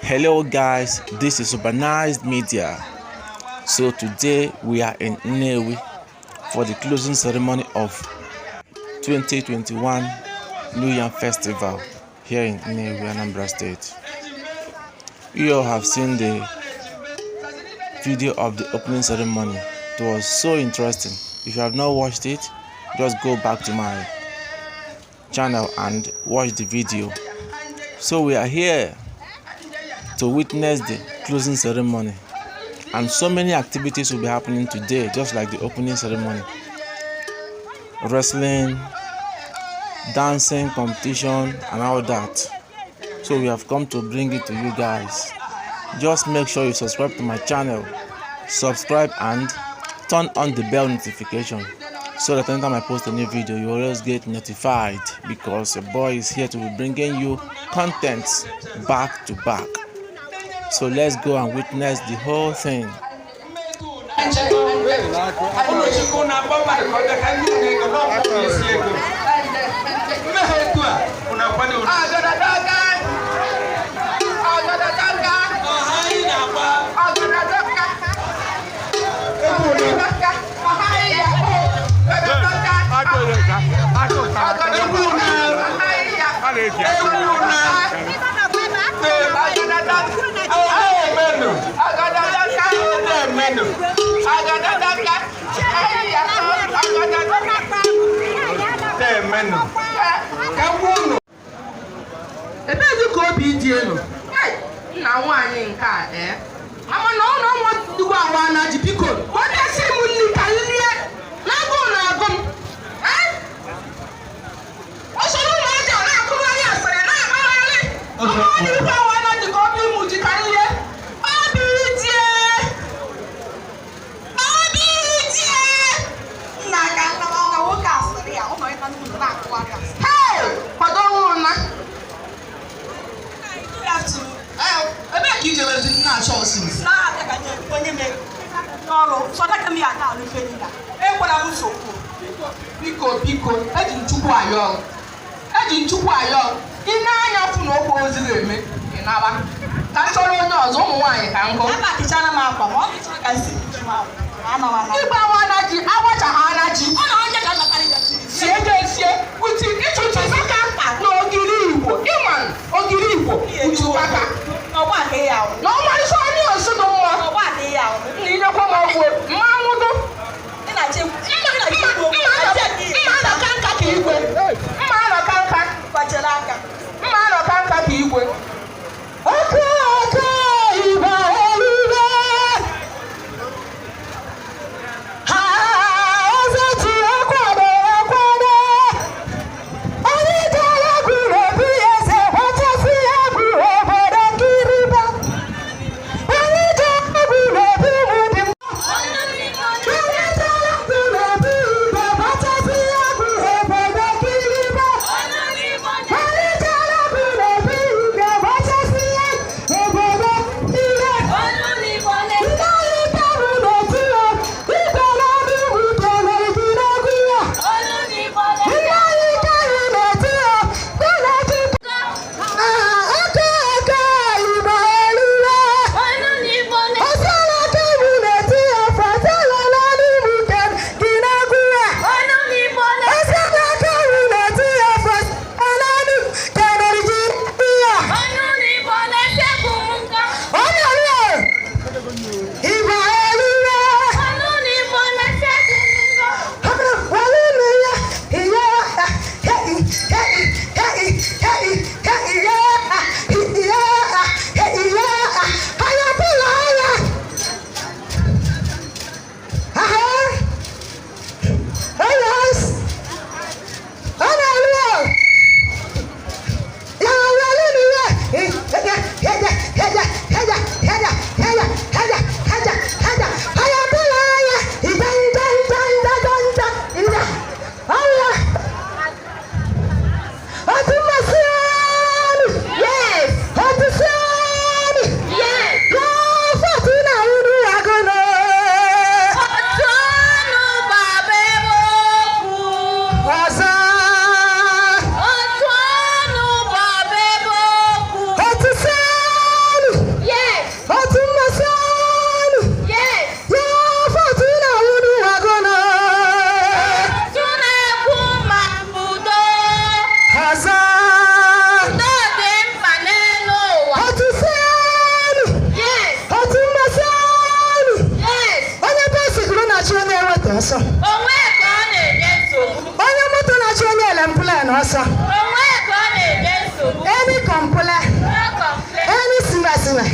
Hello guys, this is Urbanized Media. So today we are in Nnewi for the closing ceremony of 2021 New Yam Festival here in Nnewi, Anambra State. You all have seen the video of the opening ceremony. It was so interesting. If you have not watched it, just go back to my channel and watch the video. So we are here to witness the closing ceremony, and so many activities will be happening today, just like the opening ceremony. Wrestling, dancing competition and all that. So we have come to bring it to you guys. Just make sure you subscribe to my channel, subscribe and turn on the bell notification so that anytime I post a new video you always get notified, because a boy is here to be bringing you contents back to back. So let's go and witness the whole thing. ọsọ. Onye moto na-achọ onye elemplen ọsọ. Any complaint, any sime.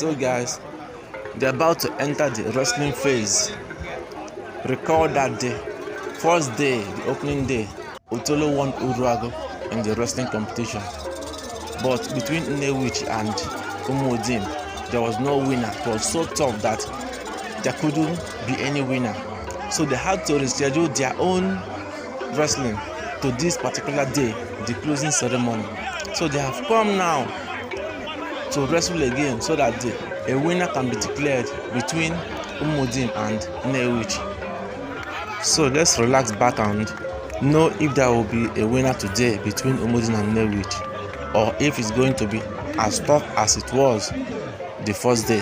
So guys, they're about to enter the wrestling phase. Recall that day, first day, the opening day, Otolo won Uruago in the wrestling competition. But between Nnewi and Umudim, there was no winner. It was so tough that there couldn't be any winner. So they had to reschedule their own wrestling to this particular day, the closing ceremony. So they have come now to wrestle again so that a winner can be declared between Umudim and Nnewi. So let's relax back and know if there will be a winner today between Umudim and Nnewi, or if it's going to be as tough as it was the first day.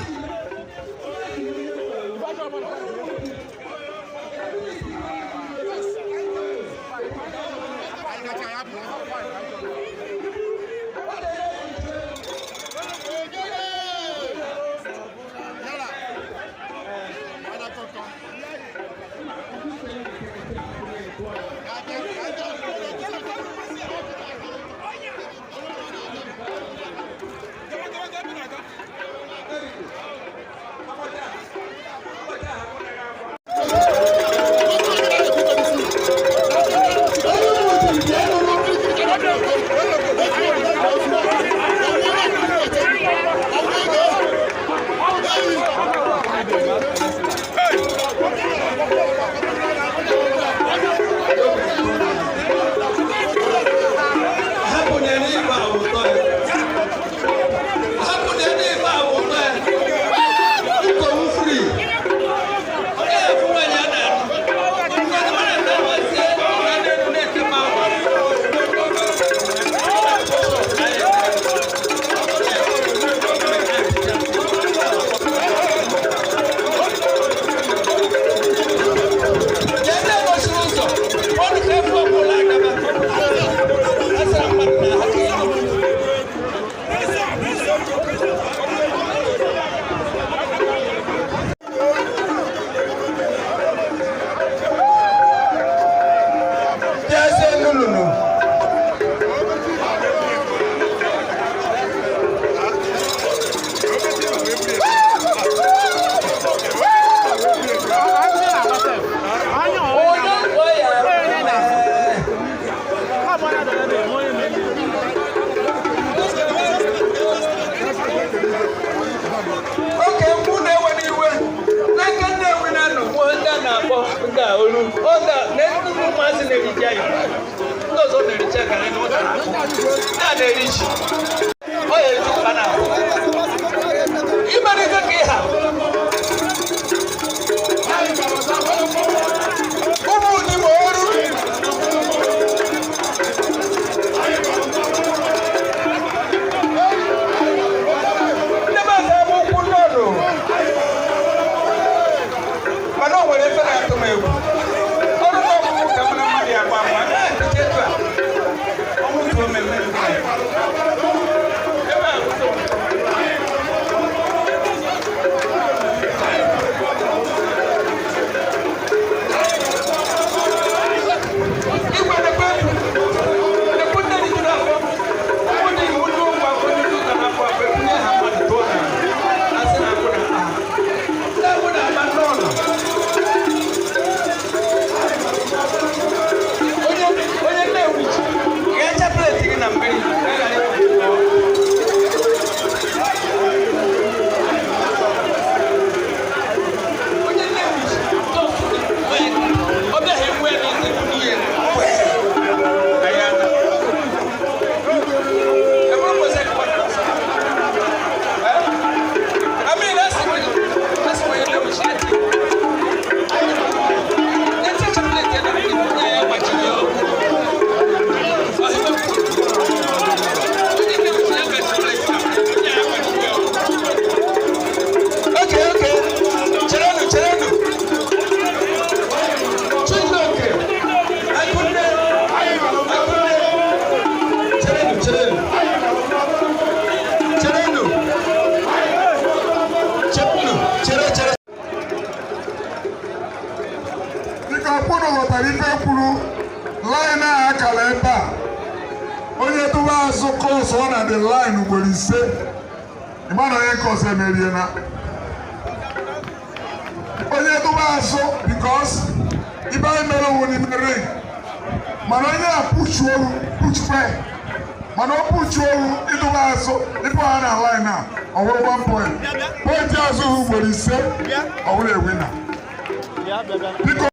mkpụrụ ghọtara ife kwuru line a akara ebe a onye tụba azụ kọsụ ọ na the line ugboro 5 ịma na onye kọsụ emeriela onye tụba azụ because ibe anyị mere onwe n'ime ring mana onye a puchukwe mana o puchu oru ịtụba azụ ịpụ ha na line a ọ wụrụ 1 point point azụ ha ugboro 5 ọ wụrụ ewina biko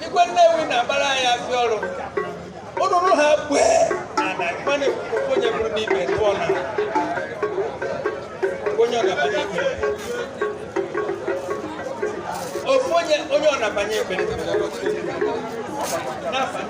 Igwe Nnewi na-agbara anyị afị ọrụ ụnụrụ ha kwee ana mana onye bụrụ n'ime tụọ na onye ọ na-abanye ekpere ofu onye ọ na-abanye ekpere n'afa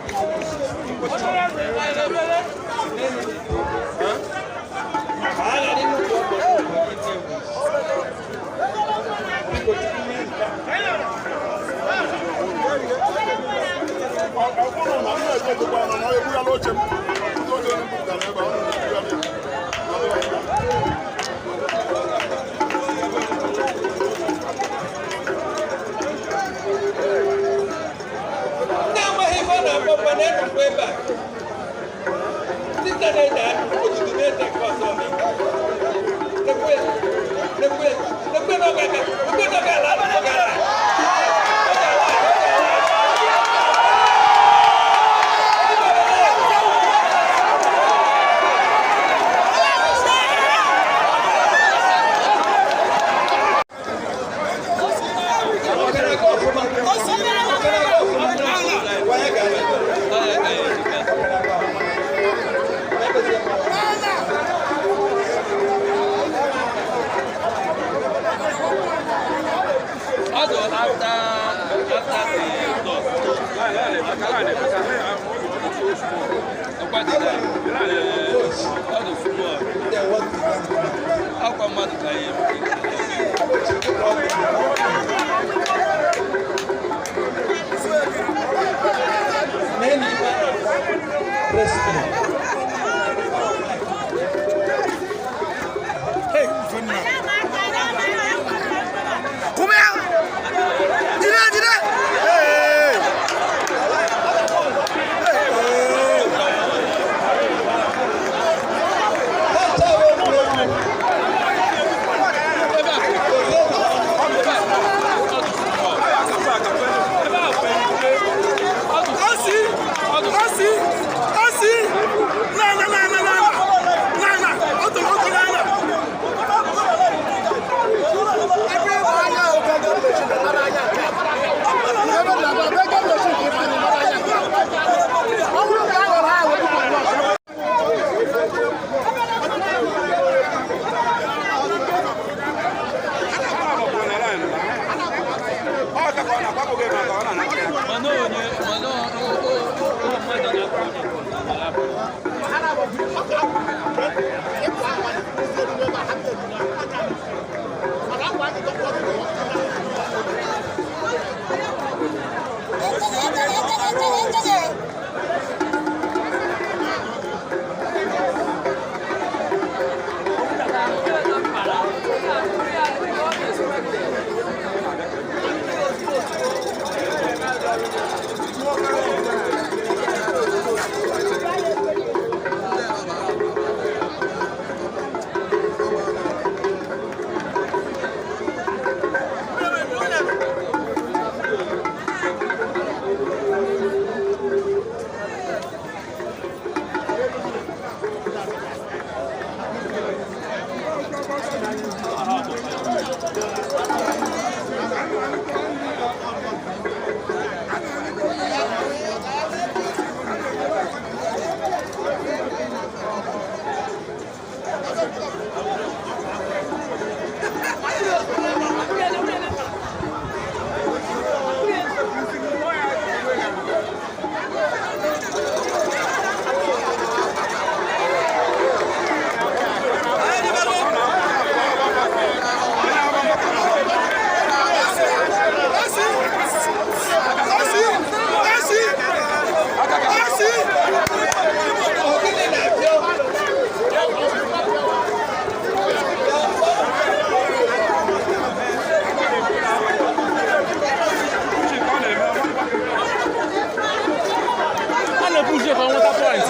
push it from water point.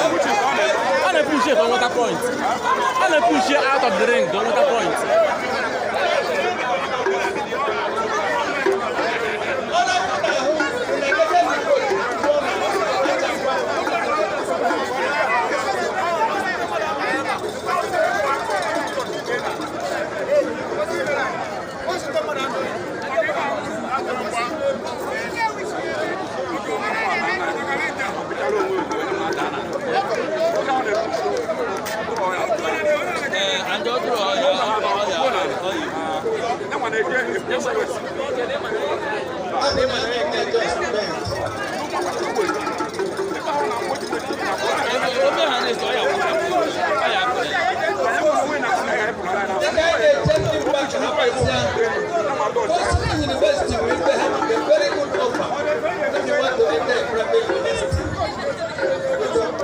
And they push it from water point. And they push it out of the ring, the water point. University will have a very good offer if you want to enter a private university.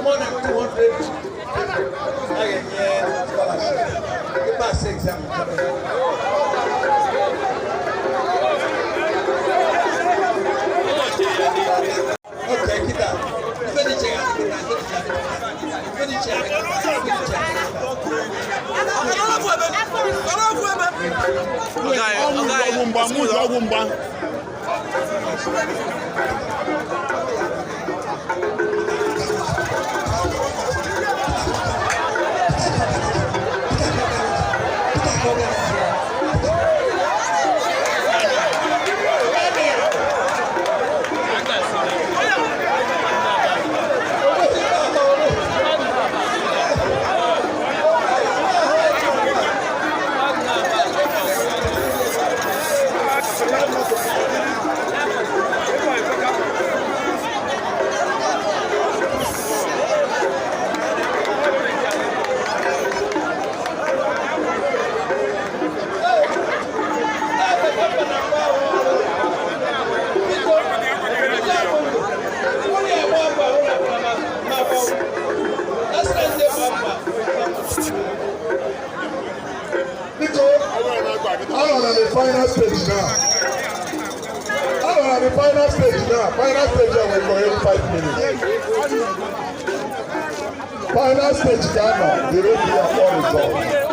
More than 200 scholarship. You pass the exam. Okay, get out. Final stage now. The final stage now. Final stage I will go in 5 minutes. Final stage Ghana. The referee are all involved.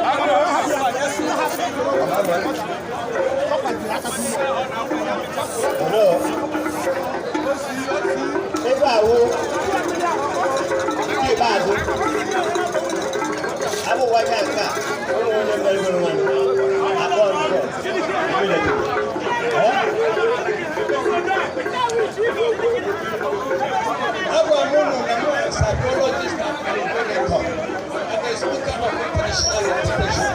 Psychologist and medical, and a speaker of international reputation.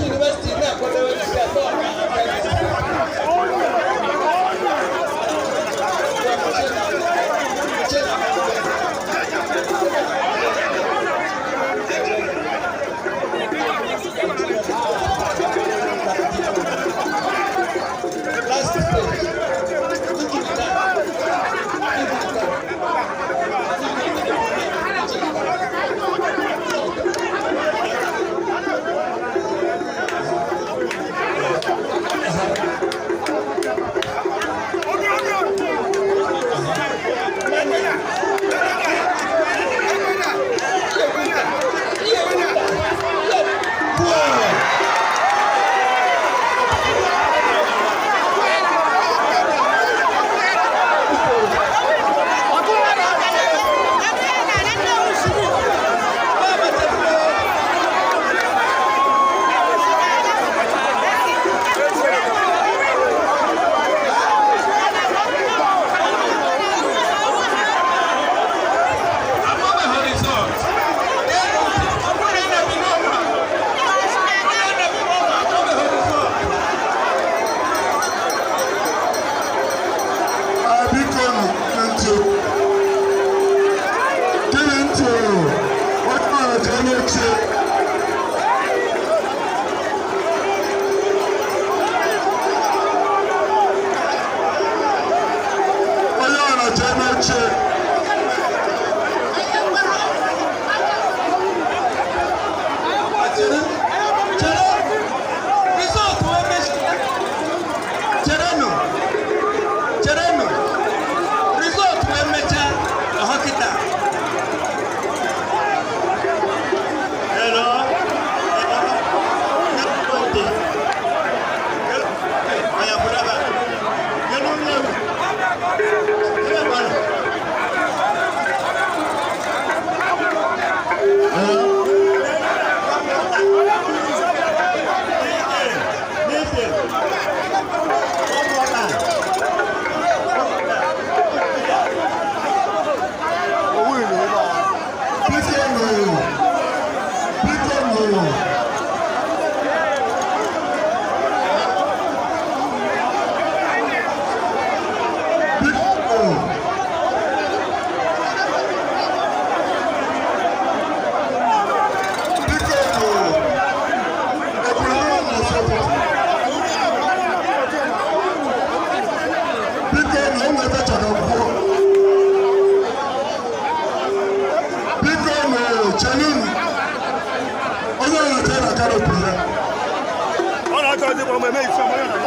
University now, last stage.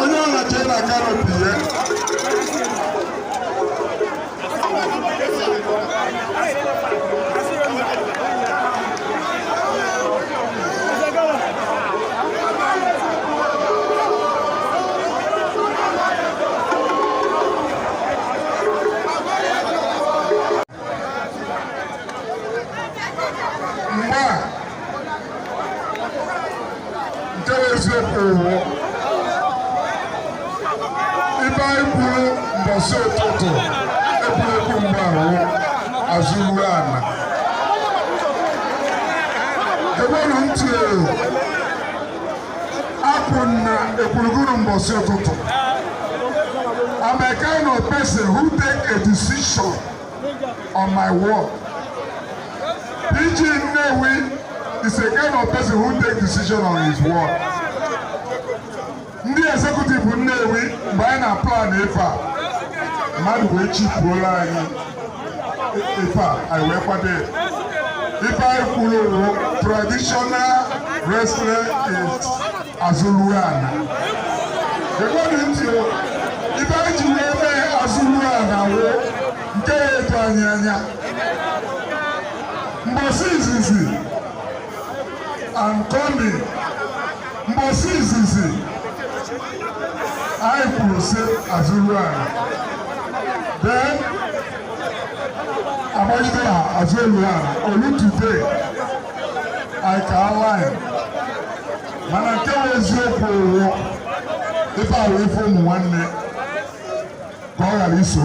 onye ọ na-eche na canopy ya ibe anyị kwuru mbọsị ụtụtụ ekwurekwu mgbarụ azụrụ ana egbenu ntị apụ na ekwuruguru mbọsị ụtụtụ. I'm a kind of person who take a decision on my work. PG Nnewi is a kind of person who take decision on his work. Ndị executive Nnewi mgbe anyị na plan ife a mmadụ wee chipuola anyị ife a anyị wee kwado ife anyị kwuru traditional wrestling is azụlụ ana. Ekwedị ntị ife anyị ji wee mee azụlụ ana wụ nke ya edo anyị anya mbosi izizi and coming mbosi izizi I could say Azuluana. Then Abajida Azuluana. Only today I can lie. Man, I can't say if I wait from one day, God is so.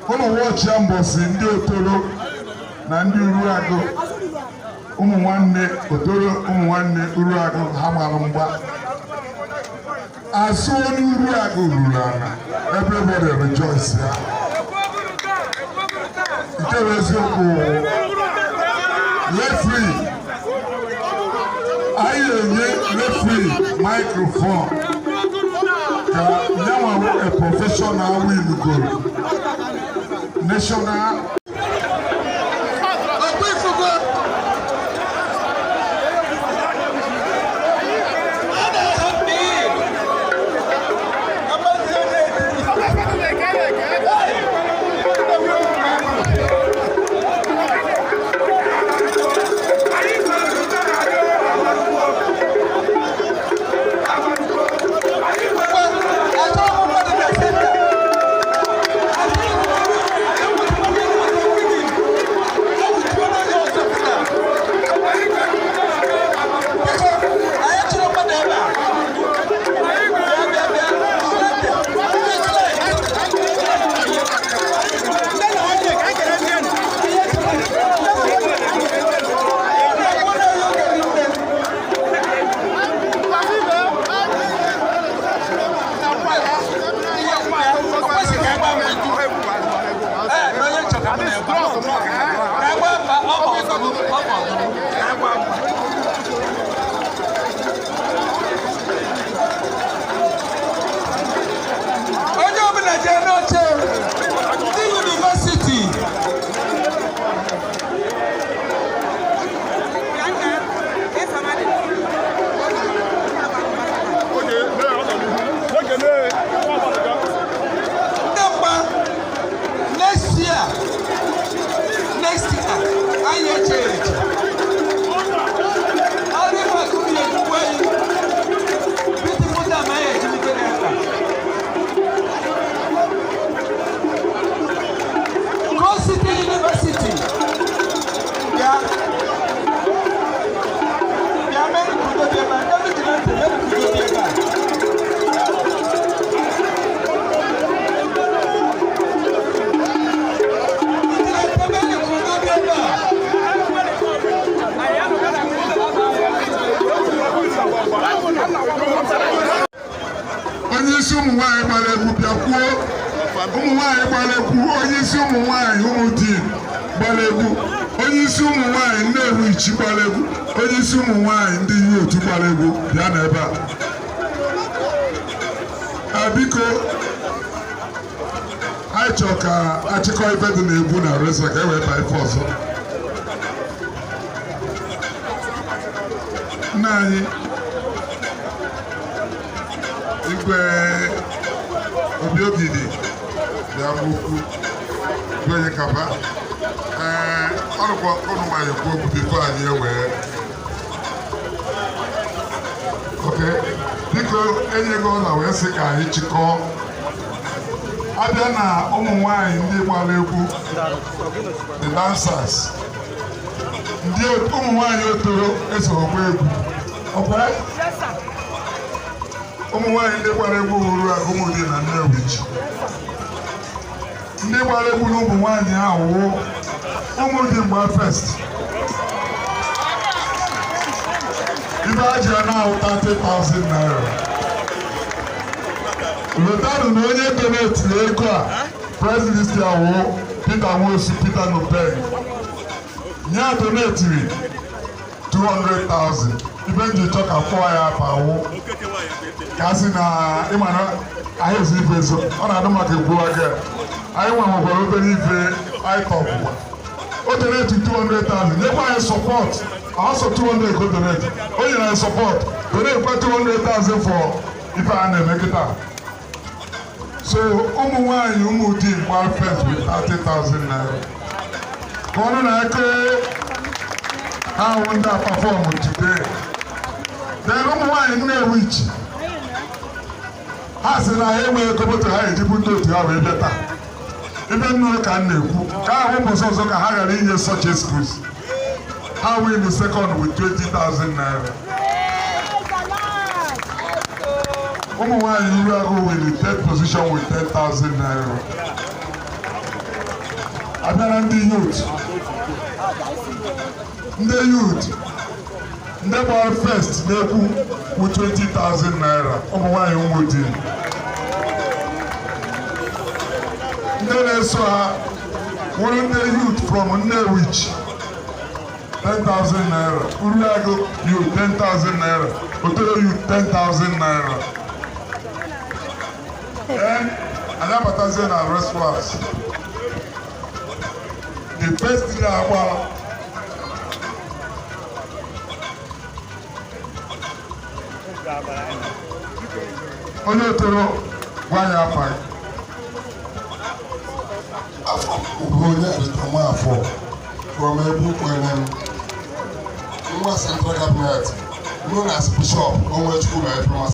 Gonna watch Yambos in the Otoro, Nandi Urago, one day, Otoro, one day, Urago, Hamalumba. As soon as we are everybody rejoice here. Referee, referee microphone. Now a professional will go. National. igwe obi ogidi ya mokwu onye kaba ọnụkwa ọnụ ma ekwu okwu bifo anyị ewee oke biko enyego na wee sị ka anyị chịkọọ abịa na ụmụ nwanyị ndị gbara egwu the dancers ndị ụmụ nwanyị otoro esorokwa egwu ọkwa ụmụ nwanyị ndị gbara egwu hụrụ agụmụdị na Nnewi ndị gbara egwu na ụmụ nwanyị ahụ ụmụdị mgba fest ibe a ji na-ahụ 30,000 naira lotanụ na onye donetiri ego a president ahụ Peter Nwosu Peter Nobel nye donetiri 200,000 ibe nji chọ ka fụọ ya apa ahụ ka sị na ịmana ahịa ezi ife so ọ na-adụ maka egwu aga anyị nwekwara obere ife anyị tọpụkwa o doneti 200,000 nyekwa anyị sọpọt also 200 go donate o nyere anyị sọpọt donate kwa 200,000 for ife a na-eme kịta so ụmụ nwanyị ụmụ di gbara fest with 30,000 naira ka ọnụ na-eke ha hụ ndị a perform today then ụmụ nwanyị Nnewi ha sị na ha enweghị ego moto ha ejibu ndị otu ha wee bịa taa ebe nnụrụ ka m na-ekwu ka ahụ ụbọchị ọzọ ka ha ghara inye such excuse ha win the second with 20,000 naira ụmụ nwanyị iru agụ win the third position with 10,000 naira abịara ndị youth ndị gbara first na-ekwu with 20,000 naira ụmụ nwanyị ụmụdị ndị na-eso ha nwere ndị youth from Nnewi 10,000 naira Uruago youth 10,000 naira Otoro youth 10,000 naira and anabatazie na restaurants the first day agbara onye otoro gwanya afa onye adịtama afọ from Ebukwene nwa central cabinet known as Bishop Onwechukwu na Ebukwene.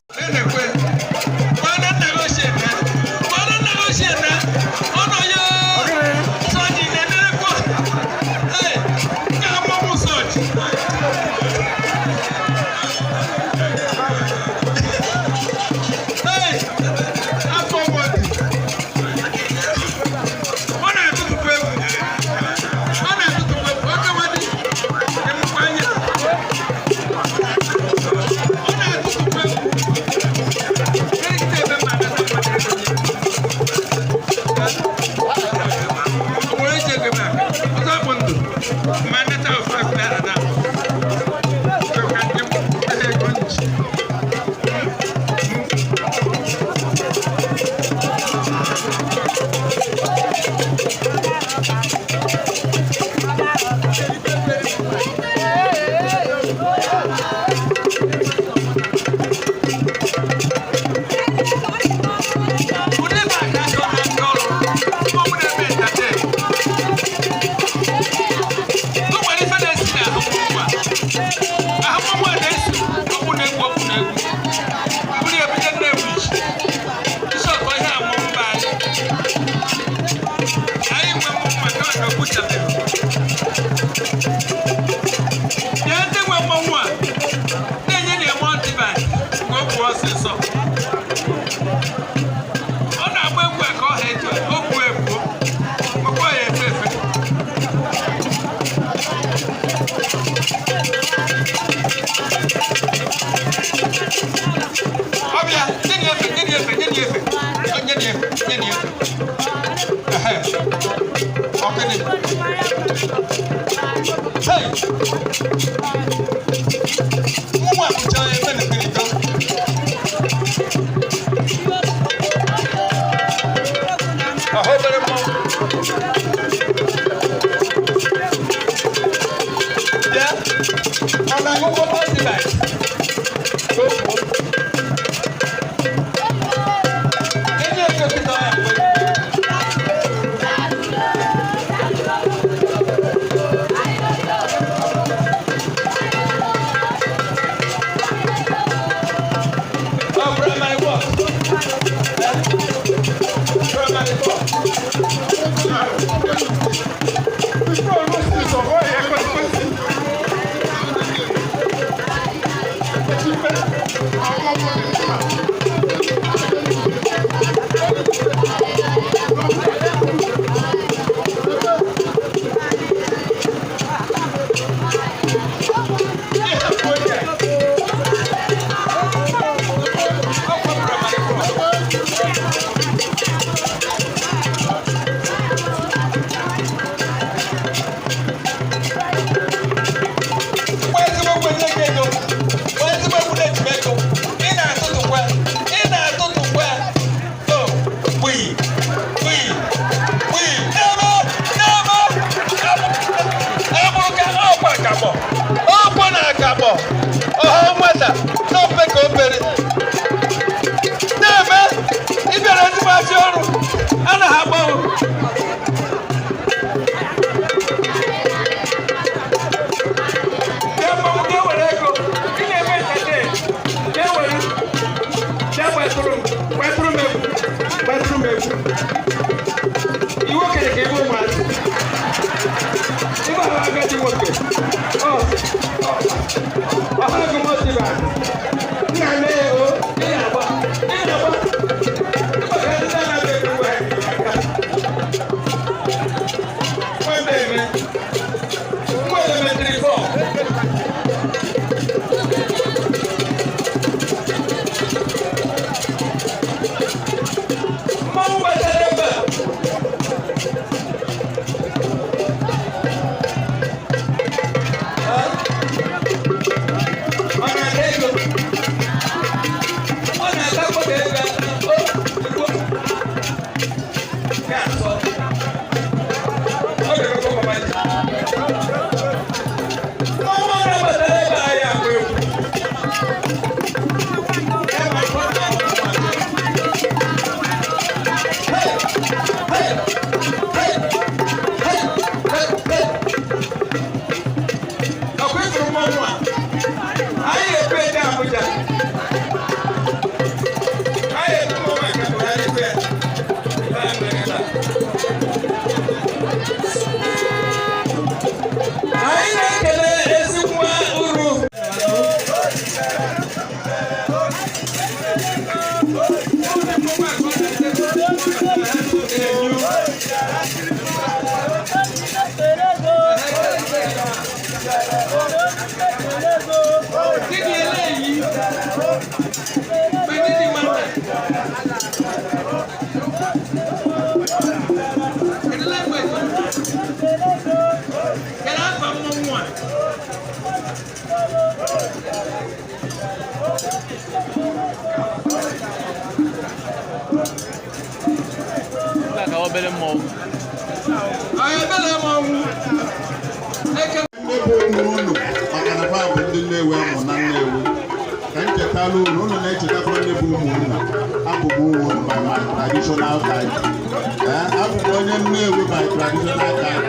Traditional kind. I'm going to Nnewi by traditional kind.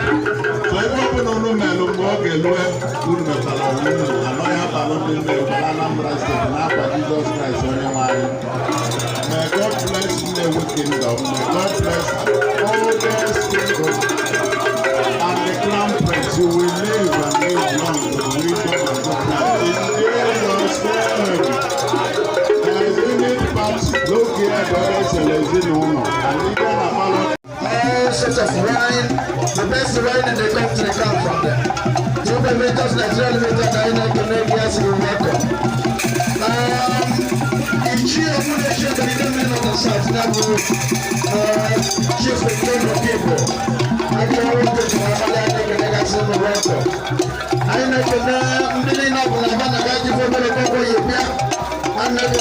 So if you put on the menu, okay, look at the Salon, and I have a lot in the Anambra State, now by Jesus Christ, may God bless Nnewi Kingdom, may God bless all their kingdom, and the crown prince who will live and live long with wisdom and God. In Jesus' name. Look here, there is a lazy woman. All sorts of wine, the best wine in the country come from there. Super makers, natural makers, I can make yes, you welcome. Each year, I'm going to share the women on the south level. She's the king of people. I can always take my family, I can make us welcome. I know I'm doing up when I'm going to get you for the couple of years. I'm not going to